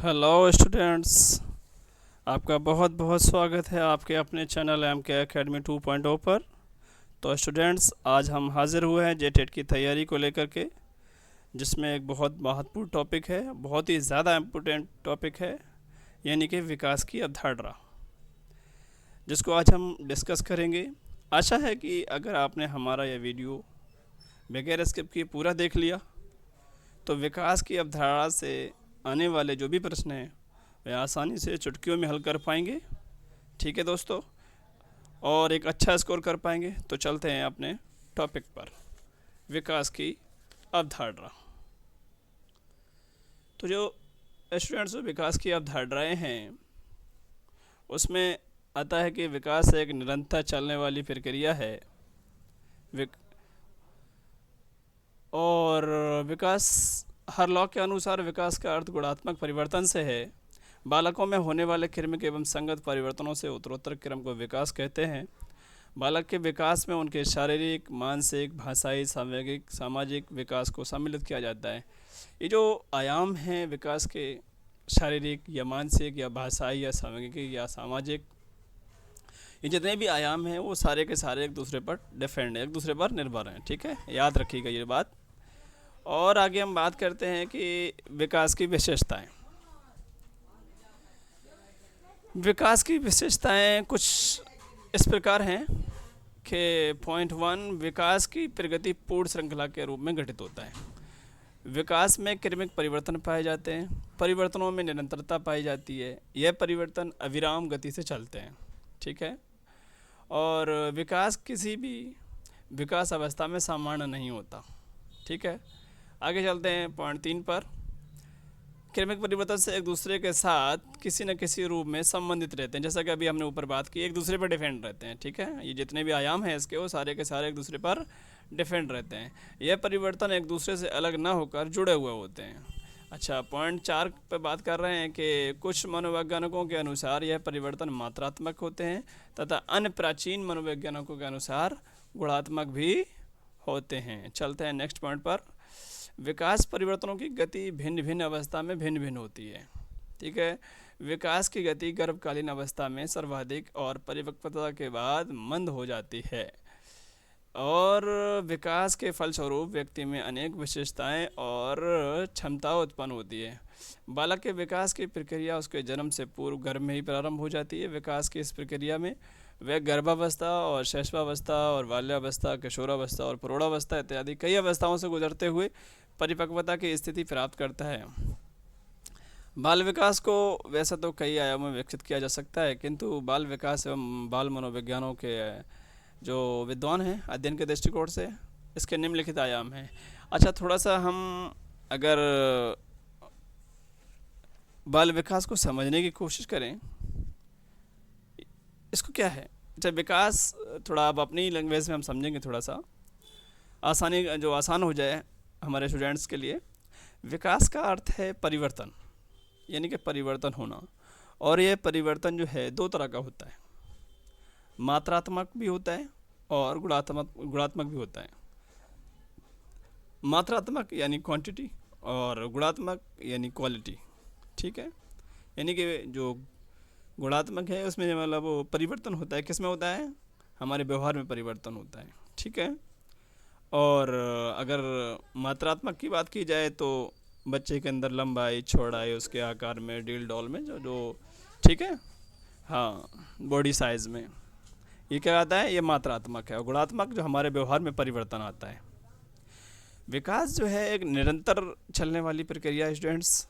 Hello students, आपका बहुत बहुत स्वागत है आपके अपने चैनल एम के अकेडमी 2.0 पर। तो स्टूडेंट्स, आज हम हाज़िर हुए हैं जेटेट की तैयारी को लेकर के, जिसमें एक बहुत महत्वपूर्ण टॉपिक है, बहुत ही ज़्यादा इम्पोर्टेंट टॉपिक है, यानी कि विकास की अवधारणा, जिसको आज हम डिस्कस करेंगे। आशा है कि अगर आपने हमारा यह वीडियो बगैर स्किप किए पूरा देख लिया तो विकास की अवधारणा से आने वाले जो भी प्रश्न हैं वे आसानी से चुटकियों में हल कर पाएंगे। ठीक है दोस्तों, और एक अच्छा स्कोर कर पाएंगे। तो चलते हैं अपने टॉपिक पर, विकास की अवधारणा। तो जो स्टूडेंट्स विकास की अवधारणाएं हैं उसमें आता है कि विकास एक निरंतर चलने वाली प्रक्रिया है। और विकास हर लॉ के अनुसार विकास का अर्थ गुणात्मक परिवर्तन से है। बालकों में होने वाले क्रमिक एवं संगत परिवर्तनों से उत्तरोत्तर क्रम को विकास कहते हैं। बालक के विकास में उनके शारीरिक, मानसिक, भाषाई, सामाजिक सामाजिक विकास को सम्मिलित किया जाता है। ये जो आयाम हैं विकास के, शारीरिक या मानसिक या भाषाई या सामाजिक या सामाजिक, ये जितने भी आयाम हैं वो सारे के सारे एक दूसरे पर डिपेंड है, एक दूसरे पर निर्भर हैं। ठीक है, याद रखिएगा ये बात। और आगे हम बात करते हैं कि विकास की विशेषताएं। विकास की विशेषताएं कुछ इस प्रकार हैं कि पॉइंट 1, विकास की प्रगति पूर्ण श्रृंखला के रूप में घटित होता है। विकास में क्रमिक परिवर्तन पाए जाते हैं, परिवर्तनों में निरंतरता पाई जाती है, यह परिवर्तन अविराम गति से चलते हैं। ठीक है, और विकास किसी भी विकास अवस्था में सामान्य नहीं होता। ठीक है, आगे चलते हैं पॉइंट 3 पर। क्रमिक परिवर्तन से एक दूसरे के साथ किसी न किसी रूप में संबंधित रहते हैं, जैसा कि अभी हमने ऊपर बात की, एक दूसरे पर डिपेंड रहते हैं। ठीक है, ये जितने भी आयाम हैं इसके वो सारे के सारे एक दूसरे पर डिपेंड रहते हैं। यह परिवर्तन एक दूसरे से अलग ना होकर जुड़े हुए होते हैं। अच्छा, पॉइंट 4 पर बात कर रहे हैं कि कुछ मनोवैज्ञानिकों के अनुसार यह परिवर्तन मात्रात्मक होते हैं तथा अन्य प्राचीन मनोवैज्ञानिकों के अनुसार गुणात्मक भी होते हैं। चलते हैं नेक्स्ट पॉइंट पर। विकास परिवर्तनों की गति भिन्न भिन्न अवस्था में भिन्न भिन्न होती है। ठीक है, विकास की गति गर्भकालीन अवस्था में सर्वाधिक और परिपक्वता के बाद मंद हो जाती है, और विकास के फलस्वरूप व्यक्ति में अनेक विशेषताएं और क्षमता उत्पन्न होती है। बालक के विकास की प्रक्रिया उसके जन्म से पूर्व गर्भ में ही प्रारंभ हो जाती है। विकास की इस प्रक्रिया में वह गर्भावस्था और शैशवावस्था और बाल्यावस्था, किशोरावस्था और प्रौढ़ावस्था इत्यादि कई अवस्थाओं से गुजरते हुए परिपक्वता की स्थिति प्राप्त करता है। बाल विकास को वैसे तो कई आयामों में विकसित किया जा सकता है, किंतु बाल विकास एवं बाल मनोविज्ञानों के जो विद्वान हैं अध्ययन के दृष्टिकोण से इसके निम्नलिखित आयाम हैं। अच्छा, थोड़ा सा हम अगर बाल विकास को समझने की कोशिश करें, इसको क्या है। अच्छा, विकास थोड़ा अब अपनी लैंग्वेज में हम समझेंगे, थोड़ा सा आसानी जो आसान हो जाए हमारे स्टूडेंट्स के लिए। विकास का अर्थ है परिवर्तन, यानी कि परिवर्तन होना, और यह परिवर्तन जो है दो तरह का होता है, मात्रात्मक भी होता है और गुणात्मक भी होता है। मात्रात्मक यानी क्वांटिटी और गुणात्मक यानी क्वालिटी। ठीक है, यानी कि जो गुणात्मक है उसमें मतलब वो परिवर्तन होता है, किस में होता है, हमारे व्यवहार में परिवर्तन होता है। ठीक है, और अगर मात्रात्मक की बात की जाए तो बच्चे के अंदर लंबाई, चौड़ाई, उसके आकार में, डील डॉल में जो जो ठीक है, हाँ, बॉडी साइज़ में, ये क्या आता है, ये मात्रात्मक है। और गुणात्मक जो हमारे व्यवहार में परिवर्तन आता है। विकास जो है एक निरंतर चलने वाली प्रक्रिया है स्टूडेंट्स।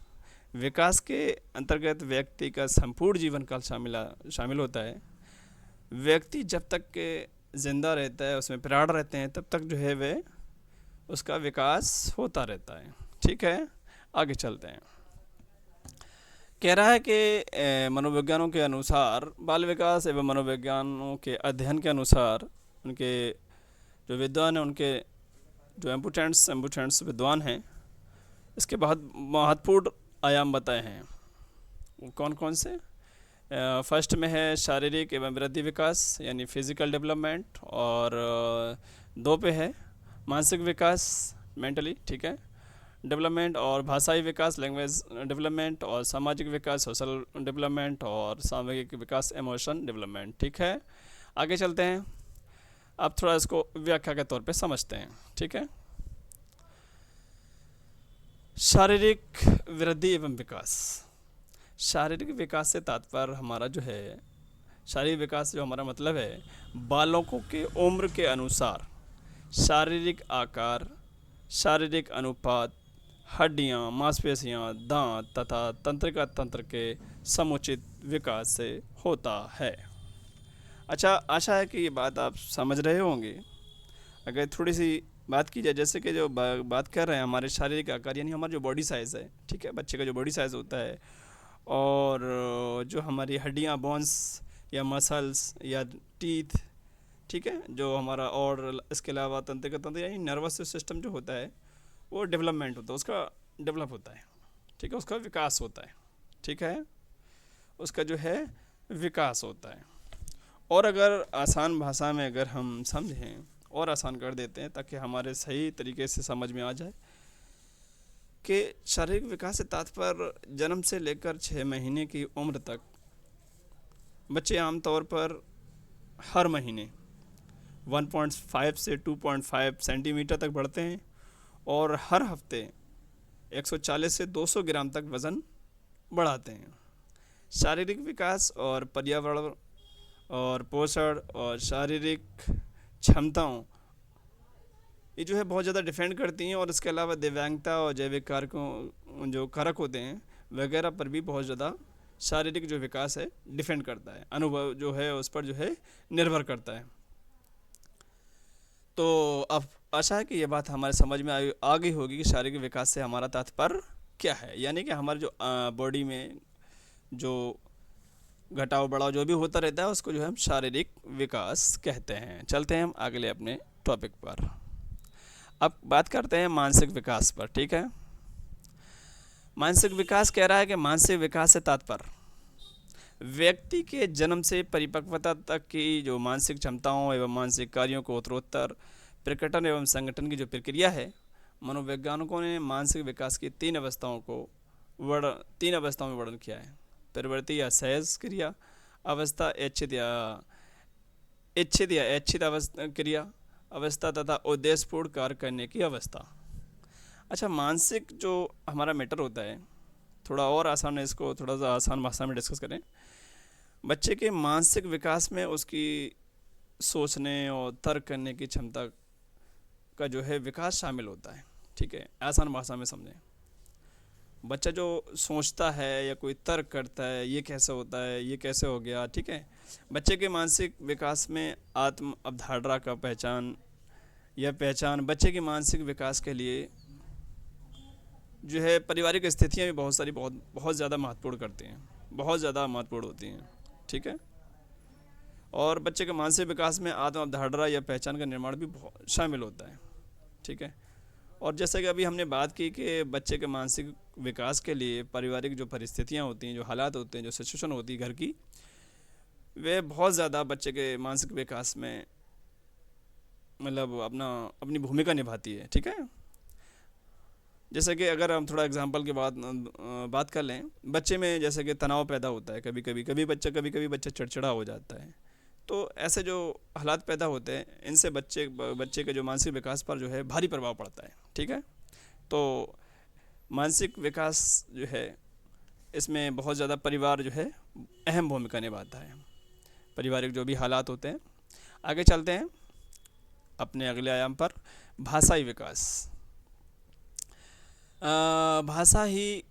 विकास के अंतर्गत व्यक्ति का संपूर्ण जीवन काल शामिल होता है। व्यक्ति जब तक के ज़िंदा रहता है, उसमें प्राण रहते हैं, तब तक जो है वे उसका विकास होता रहता है। ठीक है, आगे चलते हैं। कह रहा है कि मनोविज्ञानों के अनुसार बाल विकास एवं मनोविज्ञानों के अध्ययन के अनुसार उनके जो विद्वान हैं, उनके जो एम्बुटेंट्स विद्वान हैं, इसके बहुत महत्वपूर्ण आयाम बताए हैं। वो कौन कौन से। फर्स्ट में है शारीरिक एवं वृद्धि विकास यानी फिजिकल डेवलपमेंट, और 2 पे है मानसिक विकास, मेंटली। ठीक है, डेवलपमेंट, और भाषाई विकास लैंग्वेज डेवलपमेंट, और सामाजिक विकास सोशल डेवलपमेंट, और सामूहिक विकास इमोशन डेवलपमेंट। ठीक है, आगे चलते हैं। अब थोड़ा इसको व्याख्या के तौर पे समझते हैं। ठीक है, शारीरिक वृद्धि एवं विकास। शारीरिक विकास से तात्पर्य हमारा जो है, शारीरिक विकास जो हमारा मतलब है, बालकों के उम्र के अनुसार शारीरिक आकार, शारीरिक अनुपात, हड्डियाँ, मांसपेशियाँ, दांत तथा तंत्रिका तंत्र के समुचित विकास से होता है। अच्छा, आशा है कि ये बात आप समझ रहे होंगे। अगर थोड़ी सी बात की जाए, जैसे कि जो बात कर रहे हैं हमारे शारीरिक आकार, यानी हमारा जो बॉडी साइज़ है, ठीक है, बच्चे का जो बॉडी साइज़ होता है, और जो हमारी हड्डियाँ, बोन्स या मसल्स या टीथ, ठीक है, जो हमारा, और इसके अलावा तंत्रिका तंत्र यानी नर्वस सिस्टम जो होता है, वो डेवलपमेंट होता है, उसका डेवलप होता है। ठीक है, उसका विकास होता है। ठीक है, उसका जो है विकास होता है। और अगर आसान भाषा में अगर हम समझें और आसान कर देते हैं ताकि हमारे सही तरीके से समझ में आ जाए कि शारीरिक विकास से तात्पर्य जन्म से लेकर 6 महीने की उम्र तक बच्चे आमतौर पर हर महीने 1.5 से 2.5 सेंटीमीटर तक बढ़ते हैं, और हर हफ्ते 140 से 200 ग्राम तक वज़न बढ़ाते हैं। शारीरिक विकास और पर्यावरण और पोषण और शारीरिक क्षमताओं, ये जो है बहुत ज़्यादा डिपेंड करती हैं, और इसके अलावा दिव्यांगता और जैविक कारकों जो कारक होते हैं वगैरह पर भी बहुत ज़्यादा शारीरिक जो विकास है डिपेंड करता है, अनुभव जो है उस पर जो है निर्भर करता है। तो अब आशा है कि ये बात हमारे समझ में आ गई होगी कि शारीरिक विकास से हमारा तात्पर्य क्या है, यानी कि हमारे जो बॉडी में जो घटाव बढ़ाव जो भी होता रहता है उसको जो है हम शारीरिक विकास कहते हैं। चलते हैं हम अगले अपने टॉपिक पर। अब बात करते हैं मानसिक विकास पर। ठीक है, मानसिक विकास कह रहा है कि मानसिक विकास से तात्पर्य व्यक्ति के जन्म से परिपक्वता तक की जो मानसिक क्षमताओं एवं मानसिक कार्यों को उत्तरोत्तर प्रकटन एवं संगठन की जो प्रक्रिया है। मनोवैज्ञानिकों ने मानसिक विकास की 3 अवस्थाओं में वर्णन किया है। प्रवृत्ति या सहज क्रिया अवस्था, इच्छित या ऐच्छिक अवस्था क्रिया अवस्था तथा उद्देश्यपूर्ण कार्य करने की अवस्था। अच्छा, मानसिक जो हमारा मैटर होता है, थोड़ा और आसान है, इसको थोड़ा सा आसान भाषा में डिस्कस करें। बच्चे के मानसिक विकास में उसकी सोचने और तर्क करने की क्षमता का जो है विकास शामिल होता है। ठीक है, आसान भाषा में समझें। बच्चा जो सोचता है या कोई तर्क करता है, ये कैसे होता है, ये कैसे हो गया। ठीक है, बच्चे के मानसिक विकास में आत्म अवधारणा का पहचान बच्चे के मानसिक विकास के लिए जो है पारिवारिक स्थितियाँ भी बहुत ज़्यादा महत्वपूर्ण करती हैं, बहुत ज़्यादा महत्वपूर्ण होती हैं। ठीक है, और बच्चे के मानसिक विकास में आत्म अवधारणा या पहचान का निर्माण भी बहुत शामिल होता है। ठीक है, और जैसे कि अभी हमने बात की कि बच्चे के मानसिक विकास के लिए पारिवारिक जो परिस्थितियाँ होती हैं, जो हालात होते हैं, जो सिचुएशन होती है घर की, वे बहुत ज़्यादा बच्चे के मानसिक विकास में मतलब अपनी भूमिका निभाती है। ठीक है, जैसे कि अगर हम थोड़ा एग्जांपल के बात कर लें, बच्चे में जैसे कि तनाव पैदा होता है, कभी कभी बच्चा चिड़चिड़ा हो जाता है। तो ऐसे जो हालात पैदा होते हैं, इनसे बच्चे के जो मानसिक विकास पर जो है भारी प्रभाव पड़ता है। ठीक है, तो मानसिक विकास जो है इसमें बहुत ज़्यादा परिवार जो है अहम भूमिका निभाता है, पारिवारिक जो भी हालात होते हैं। आगे चलते हैं अपने अगले आयाम पर, भाषाई विकास। भाषा ही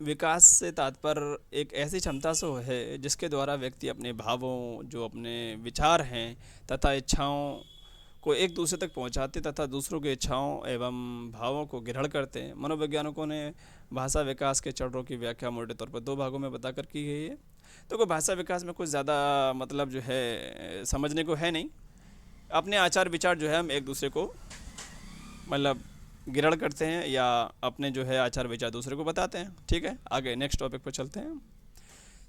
विकास से तात्पर्य एक ऐसी क्षमता से है जिसके द्वारा व्यक्ति अपने भावों, जो अपने विचार हैं तथा इच्छाओं को एक दूसरे तक पहुंचाते तथा दूसरों की इच्छाओं एवं भावों को ग्रहण करते हैं। मनोवैज्ञानिकों ने भाषा विकास के चरणों की व्याख्या मोटे तौर पर 2 भागों में बताकर की गई है। तो कोई भाषा विकास में कुछ ज़्यादा मतलब जो है समझने को है नहीं। अपने आचार विचार जो है हम एक दूसरे को मतलब ग्रहण करते हैं या अपने जो है आचार विचार दूसरे को बताते हैं। ठीक है, आगे नेक्स्ट टॉपिक पर चलते हैं,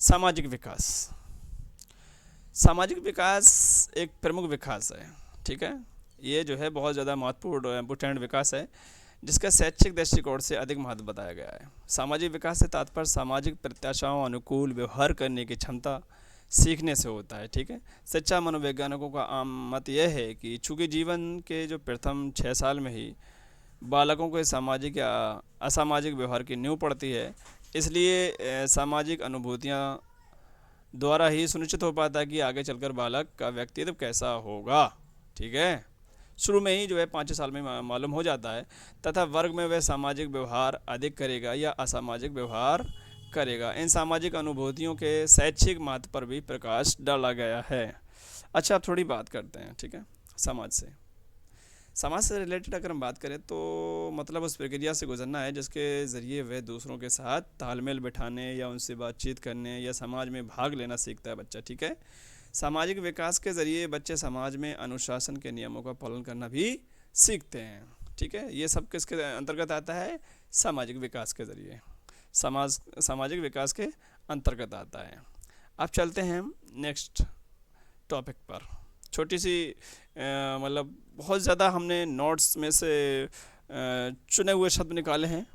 सामाजिक विकास। सामाजिक विकास एक प्रमुख विकास है। ठीक है, ये जो है बहुत ज़्यादा महत्वपूर्ण इम्पोर्टेंट विकास है। जिसका शैक्षिक दृष्टिकोण से अधिक महत्व बताया गया है। सामाजिक विकास से तात्पर्य सामाजिक प्रत्याशाओं अनुकूल व्यवहार करने की क्षमता सीखने से होता है। ठीक है, शिक्षा मनोवैज्ञानिकों का आम मत यह है कि चूंकि जीवन के जो प्रथम 6 साल में ही बालकों को सामाजिक या असामाजिक व्यवहार की नींव पड़ती है, इसलिए सामाजिक अनुभूतियाँ द्वारा ही सुनिश्चित हो पाता है कि आगे चलकर बालक का व्यक्तित्व कैसा होगा। ठीक है, शुरू में ही जो है 5 साल में मालूम हो जाता है, तथा वर्ग में वह सामाजिक व्यवहार अधिक करेगा या असामाजिक व्यवहार करेगा। इन सामाजिक अनुभूतियों के शैक्षिक महत्व पर भी प्रकाश डाला गया है। अच्छा, अब थोड़ी बात करते हैं, ठीक है, समाज से। समाज से रिलेटेड अगर हम बात करें तो मतलब उस प्रक्रिया से गुजरना है जिसके ज़रिए वह दूसरों के साथ तालमेल बिठाने या उनसे बातचीत करने या समाज में भाग लेना सीखता है बच्चा। ठीक है, सामाजिक विकास के ज़रिए बच्चे समाज में अनुशासन के नियमों का पालन करना भी सीखते हैं। ठीक है, ये सब किसके अंतर्गत आता है? सामाजिक विकास के ज़रिए, सामाजिक विकास के अंतर्गत आता है। अब चलते हैं हम नेक्स्ट टॉपिक पर। छोटी सी मतलब बहुत ज़्यादा हमने नोट्स में से चुने हुए शब्द निकाले हैं,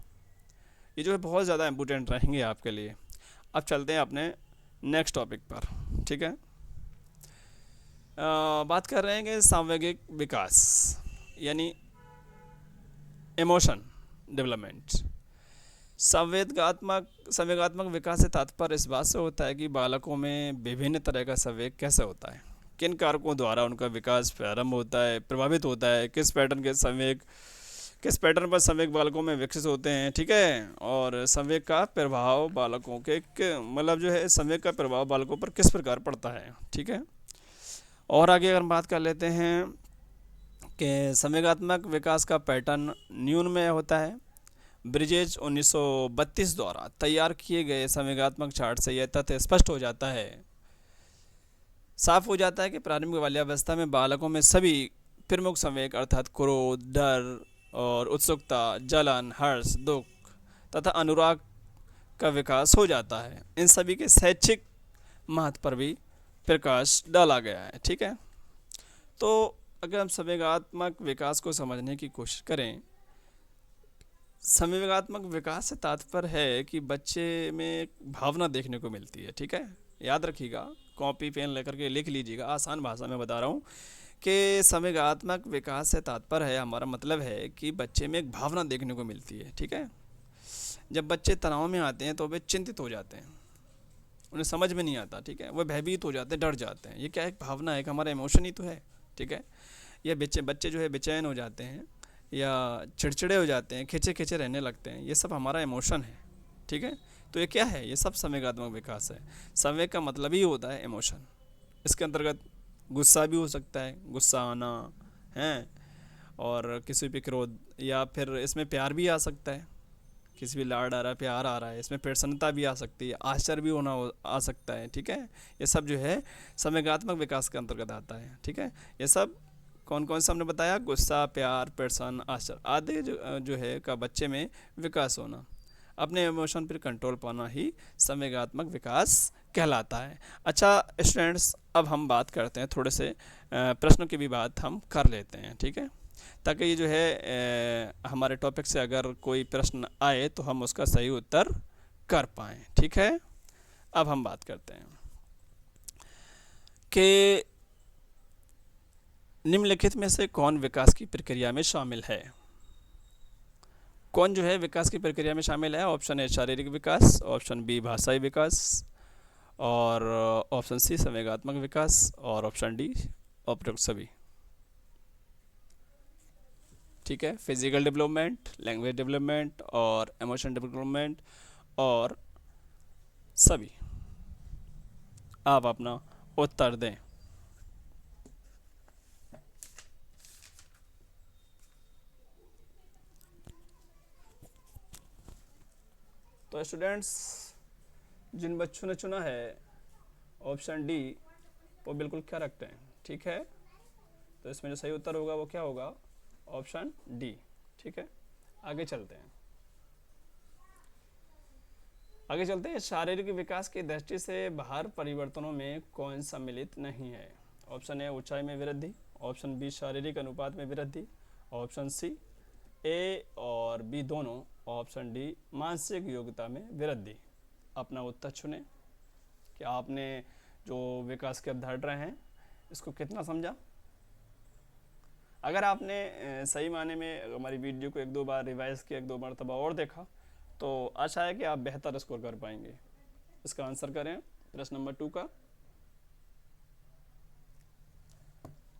ये जो है बहुत ज़्यादा इम्पोर्टेंट रहेंगे आपके लिए। अब चलते हैं अपने नेक्स्ट टॉपिक पर। ठीक है, बात कर रहे हैं कि सांवेगिक विकास यानी इमोशन डेवलपमेंट। संवेगात्मक विकास से तात्पर्य इस बात से होता है कि बालकों में विभिन्न तरह का संवेग कैसे होता है, किन कारकों द्वारा उनका विकास प्रारंभ होता है, प्रभावित होता है, किस पैटर्न पर संवेग बालकों में विकसित होते हैं। ठीक है, और संवेग का प्रभाव बालकों के मतलब जो है संवेग का प्रभाव बालकों पर किस प्रकार पड़ता है। ठीक है, और आगे अगर हम बात कर लेते हैं कि संवेगात्मक विकास का पैटर्न न्यून में होता है। ब्रिजेज 1932 द्वारा तैयार किए गए संवेगात्मक चार्ट से यह तथ्य स्पष्ट हो जाता है, साफ हो जाता है कि प्रारंभिक बाल्यावस्था में बालकों में सभी प्रमुख संवेग अर्थात क्रोध, डर और उत्सुकता, जलन, हर्ष, दुख तथा अनुराग का विकास हो जाता है। इन सभी के शैक्षिक महत्व पर भी प्रकाश डाला गया है। ठीक है, तो अगर हम संवेगात्मक विकास को समझने की कोशिश करें, संवेगात्मक विकास से तात्पर्य है कि बच्चे में एक भावना देखने को मिलती है। ठीक है, याद रखिएगा, कॉपी पेन लेकर के लिख लीजिएगा, आसान भाषा में बता रहा हूँ कि संवेगात्मक विकास से तात्पर्य है, हमारा मतलब है कि बच्चे में एक भावना देखने को मिलती है। ठीक है, जब बच्चे तनाव में आते हैं तो वे चिंतित हो जाते हैं, उन्हें समझ में नहीं आता। ठीक है, वह भयभीत हो जाते हैं, डर जाते हैं। ये क्या एक भावना है, कि हमारा इमोशन ही तो है। ठीक है, ये बच्चे जो है बेचैन हो जाते हैं या चिड़चिड़े हो जाते हैं, खिंचे खिंचे रहने लगते हैं, ये सब हमारा इमोशन है। ठीक है, तो ये क्या है? ये सब संवेगात्मक विकास है। संवेग का मतलब ही होता है इमोशन। इसके अंतर्गत गुस्सा भी हो सकता है, गुस्सा आना है, और किसी पे क्रोध, या फिर इसमें प्यार भी आ सकता है, किसी भी लाड आ रहा है, प्यार आ रहा है, इसमें प्रसन्नता भी आ सकती है, आश्चर्य भी आ सकता है। ठीक है, ये सब जो है संवेगात्मक विकास के अंतर्गत आता है। ठीक है, ये सब कौन कौन सा हमने बताया? गुस्सा, प्यार, प्रसन्न, आश्चर्य आदि जो है का बच्चे में विकास होना, अपने इमोशन पर कंट्रोल पाना ही संवेगात्मक विकास कहलाता है। अच्छा स्टूडेंट्स, अब हम बात करते हैं, थोड़े से प्रश्नों की भी बात हम कर लेते हैं। ठीक है, ताकि ये जो है हमारे टॉपिक से अगर कोई प्रश्न आए तो हम उसका सही उत्तर कर पाएँ। ठीक है, अब हम बात करते हैं कि निम्नलिखित में से कौन विकास की प्रक्रिया में शामिल है? कौन जो है विकास की प्रक्रिया में शामिल है? ऑप्शन ए शारीरिक विकास, ऑप्शन बी भाषाई विकास, और ऑप्शन सी संवेगात्मक विकास, और ऑप्शन डी उपरोक्त सभी। ठीक है, फिजिकल डेवलपमेंट, लैंग्वेज डेवलपमेंट और इमोशन डेवलपमेंट और सभी। आप अपना उत्तर दें। तो स्टूडेंट्स, जिन बच्चों ने चुना है ऑप्शन डी, वो बिल्कुल करेक्ट हैं। ठीक है, तो इसमें जो सही उत्तर होगा वो क्या होगा? Option D. ठीक है, आगे चलते हैं। शारीरिक विकास की दृष्टि से बाहर परिवर्तनों में कौन सम्मिलित नहीं है? ऑप्शन ए ऊंचाई में वृद्धि, ऑप्शन बी शारीरिक अनुपात में वृद्धि, ऑप्शन सी ए और बी दोनों, ऑप्शन डी मानसिक योग्यता में वृद्धि। अपना उत्तर चुने कि आपने जो विकास की अवधारणा हैं इसको कितना समझा। अगर आपने सही माने में हमारी वीडियो को एक दो बार रिवाइज किया, एक दो मरतबा और देखा, तो आशा है कि आप बेहतर स्कोर कर पाएंगे। इसका आंसर करें प्रश्न नंबर 2 का।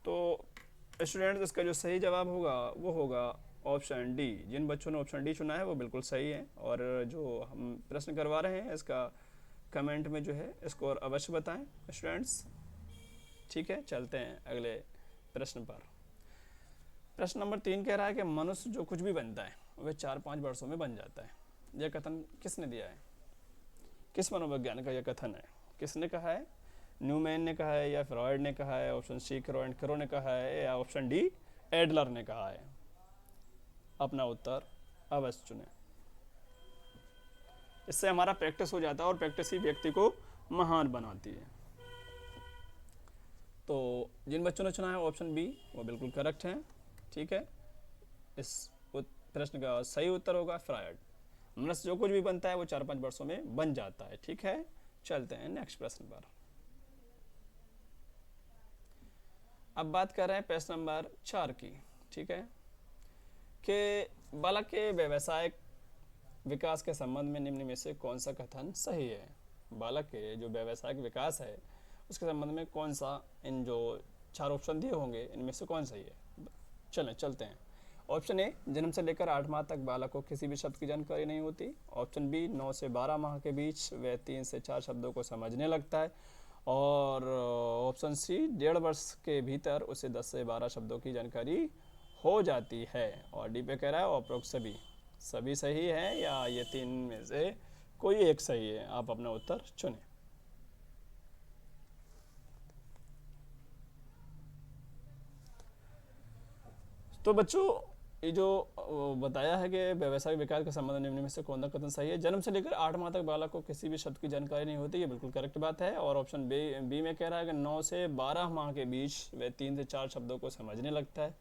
तो स्टूडेंट्स इसका जो सही जवाब होगा वो होगा ऑप्शन डी। जिन बच्चों ने ऑप्शन डी चुना है वो बिल्कुल सही है, और जो हम प्रश्न करवा रहे हैं इसका कमेंट में जो है स्कोर अवश्य बताएं स्टूडेंट्स। ठीक है, चलते हैं अगले प्रश्न पर। प्रश्न नंबर 3 कह रहा है कि मनुष्य जो कुछ भी बनता है वह 4-5 वर्षों में बन जाता है। यह कथन किसने दिया है? किस मनोविज्ञान का यह कथन है? किसने कहा है? न्यूमैन ने कहा है, या फ्रॉयड ने कहा है, option C crow and crow ने कहा है, या ऑप्शन डी एडलर ने कहा है? अपना उत्तर अवश्य चुने। इससे हमारा प्रैक्टिस हो जाता है, और प्रैक्टिस ही व्यक्ति को महान बनाती है। तो जिन बच्चों ने चुना है ऑप्शन बी वो बिल्कुल करेक्ट है। ठीक है, इस प्रश्न का सही उत्तर होगा फ्रॉयड। मनुष्य जो कुछ भी बनता है वो 4-5 वर्षों में बन जाता है। ठीक है, चलते हैं नेक्स्ट प्रश्न पर। अब बात कर रहे हैं प्रश्न नंबर 4 की। ठीक है, कि बालक के व्यावसायिक विकास के संबंध में निम्न में से कौन सा कथन सही है? बालक के जो व्यावसायिक विकास है उसके संबंध में कौन सा, इन जो 4 ऑप्शन दिए होंगे इनमें से कौन सही है? चलते हैं। ऑप्शन ए, जन्म से लेकर 8 माह तक बालक को किसी भी शब्द की जानकारी नहीं होती। ऑप्शन बी, 9 से 12 माह के बीच वह 3 से 4 शब्दों को समझने लगता है। और ऑप्शन सी, 1.5 वर्ष के भीतर उसे 10 से 12 शब्दों की जानकारी हो जाती है। और डी पे कह रहा है उपरोक्त सभी सही है, या ये 3 में से कोई एक सही है? आप अपना उत्तर चुने। तो बच्चों, ये जो बताया है कि व्यावसायिक विकास के संबंध निम्न में से कौन सा कथन सही है? जन्म से लेकर 8 माह तक बालक को किसी भी शब्द की जानकारी नहीं होती, ये बिल्कुल करेक्ट बात है। और ऑप्शन बी में कह रहा है कि 9 से 12 माह के बीच वह 3 से 4 शब्दों को समझने लगता है,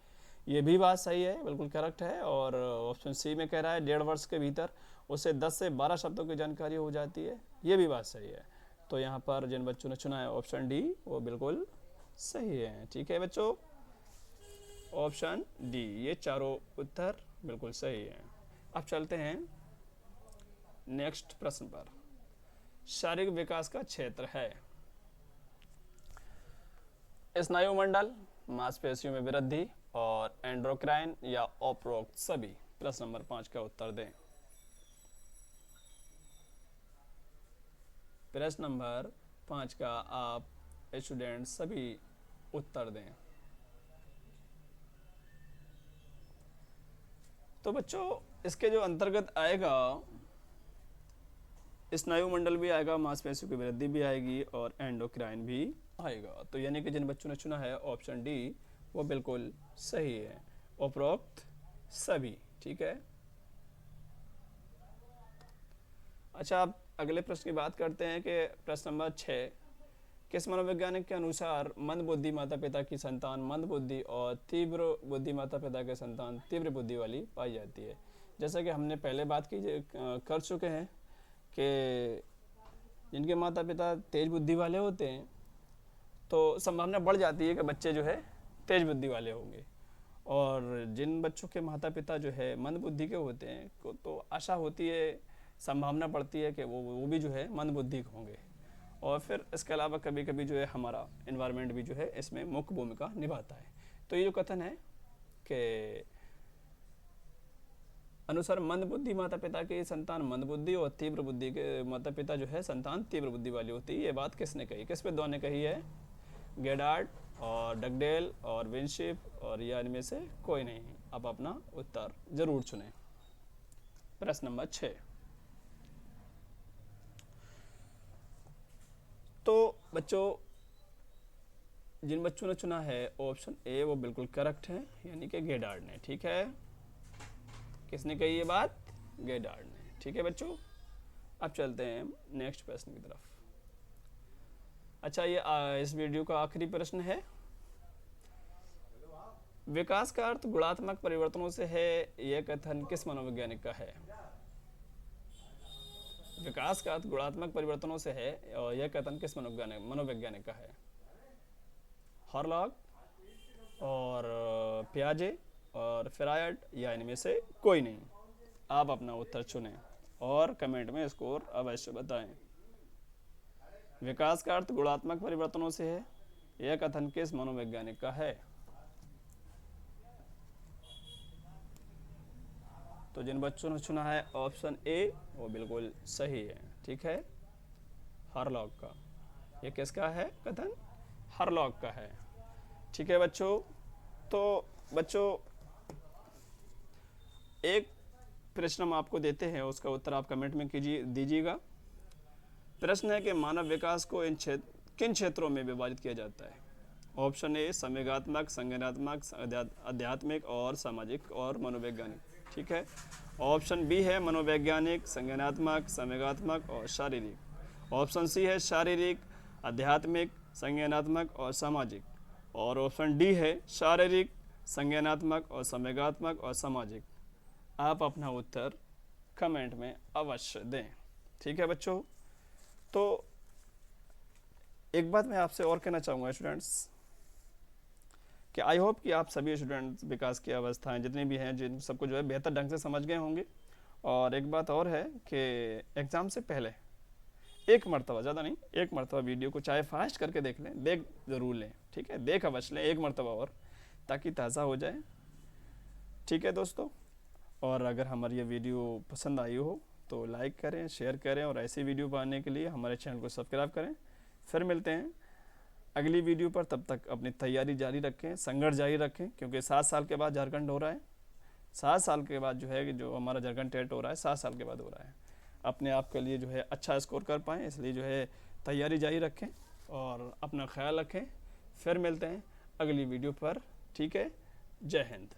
ये भी बात सही है, बिल्कुल करेक्ट है। और ऑप्शन सी में कह रहा है 1.5 वर्ष के भीतर उसे 10 से 12 शब्दों की जानकारी हो जाती है, ये भी बात सही है। तो यहाँ पर जिन बच्चों ने चुना है ऑप्शन डी वो बिल्कुल सही है। ठीक है बच्चों, ऑप्शन डी, ये चारों उत्तर बिल्कुल सही है। अब चलते हैं नेक्स्ट प्रश्न पर। शारीरिक विकास का क्षेत्र है स्नायुमंडल, मांसपेशियों में वृद्धि, और एंडोक्राइन, या उपरोक्त सभी? प्रश्न नंबर 5 का उत्तर दें। प्रश्न नंबर 5 का आप स्टूडेंट सभी उत्तर दें। तो बच्चों, इसके जो अंतर्गत आएगा स्नायुमंडल भी आएगा, मांसपेशियों की वृद्धि भी आएगी, और एंडोक्राइन भी आएगा। तो यानी कि जिन बच्चों ने चुना है ऑप्शन डी वो बिल्कुल सही है, उपरोक्त सभी। ठीक है, अच्छा, अब अगले प्रश्न की बात करते हैं कि प्रश्न नंबर 6, किस मनोवैज्ञानिक के अनुसार मंद बुद्धि माता पिता की संतान मंद बुद्धि और तीव्र बुद्धि माता पिता के संतान तीव्र बुद्धि वाली पाई जाती है? जैसा कि हमने पहले बात की कर चुके हैं कि जिनके माता पिता तेज बुद्धि वाले होते हैं तो संभावना बढ़ जाती है कि बच्चे जो है तेज बुद्धि वाले होंगे, और जिन बच्चों के माता पिता जो है मंद बुद्धि के होते हैं तो आशा होती है, संभावना बढ़ती है कि वो भी जो है मंद बुद्धि होंगे। और फिर इसके अलावा कभी कभी जो है हमारा एनवायरनमेंट भी जो है इसमें मुख्य भूमिका निभाता है। तो ये जो कथन है कि अनुसार मंद बुद्धि माता पिता की संतान मंद बुद्धि और तीव्र बुद्धि के माता पिता जो है संतान तीव्र बुद्धि वाली होती है, ये बात किसने कही? किस विद्वान ने कही है? गेडार्ड और डगडेल और विंशिप, और या इनमें से कोई नहीं? आप अपना उत्तर जरूर चुनें। प्रश्न नंबर 6। तो बच्चों, जिन बच्चों ने चुना है ऑप्शन ए वो बिल्कुल करेक्ट है, यानी कि गेडार्ड ने। ठीक है, किसने कही ये बात? गेडार्ड ने। ठीक है बच्चों, अब चलते हैं नेक्स्ट प्रश्न की तरफ। अच्छा, ये इस वीडियो का आखिरी प्रश्न है। विकास का अर्थ गुणात्मक परिवर्तनों से है, यह कथन किस मनोवैज्ञानिक का है? विकास का अर्थ गुणात्मक परिवर्तनों से है और यह कथन किस मनोवैज्ञानिक का है? हॉरलॉक और पियाजे और फ्रायड या इनमें से कोई नहीं। आप अपना उत्तर चुनें और कमेंट में स्कोर अवश्य बताएं। विकास का अर्थ गुणात्मक परिवर्तनों से है, यह कथन किस मनोवैज्ञानिक का है? तो जिन बच्चों ने चुना है ऑप्शन ए वो बिल्कुल सही है, ठीक है, हॉरलॉक का। ये किसका है कथन? हॉरलॉक का है, ठीक है बच्चों। तो बच्चों एक प्रश्न हम आपको देते हैं, उसका उत्तर आप कमेंट में दीजिएगा। प्रश्न है कि मानव विकास को किन क्षेत्रों में विभाजित किया जाता है? ऑप्शन ए संवेगात्मक, संज्ञानात्मक, आध्यात्मिक और सामाजिक और मनोवैज्ञानिक, ठीक है। ऑप्शन बी है मनोवैज्ञानिक, संज्ञानात्मक, संवेगात्मक और शारीरिक। ऑप्शन सी है शारीरिक, आध्यात्मिक, संज्ञानात्मक और सामाजिक। और ऑप्शन डी है शारीरिक, संज्ञानात्मक और संवेगात्मक और सामाजिक। आप अपना उत्तर कमेंट में अवश्य दें, ठीक है बच्चों। तो एक बात मैं आपसे और कहना चाहूँगा स्टूडेंट्स कि आई होप कि आप सभी स्टूडेंट्स विकास की अवस्थाएं जितनी भी हैं जिन सबको जो है बेहतर ढंग से समझ गए होंगे। और एक बात और है कि एग्ज़ाम से पहले एक मरतबा, ज़्यादा नहीं, एक मरतबा वीडियो को चाहे फास्ट करके देख लें, देख ज़रूर लें, ठीक है, देख अवश्य लें एक मरतबा और, ताकि ताज़ा हो जाए, ठीक है दोस्तों। और अगर हमारी ये वीडियो पसंद आई हो तो लाइक करें, शेयर करें और ऐसी वीडियो पाने के लिए हमारे चैनल को सब्सक्राइब करें। फिर मिलते हैं अगली वीडियो पर, तब तक अपनी तैयारी जारी रखें, संघर्ष जारी रखें, क्योंकि 7 साल के बाद झारखंड हो रहा है। 7 साल के बाद जो है कि जो हमारा झारखंड टेट हो रहा है 7 साल के बाद हो रहा है। अपने आप के लिए जो है अच्छा स्कोर कर पाएँ, इसलिए जो है तैयारी जारी रखें और अपना ख्याल रखें। फिर मिलते हैं अगली वीडियो पर, ठीक है। जय हिंद।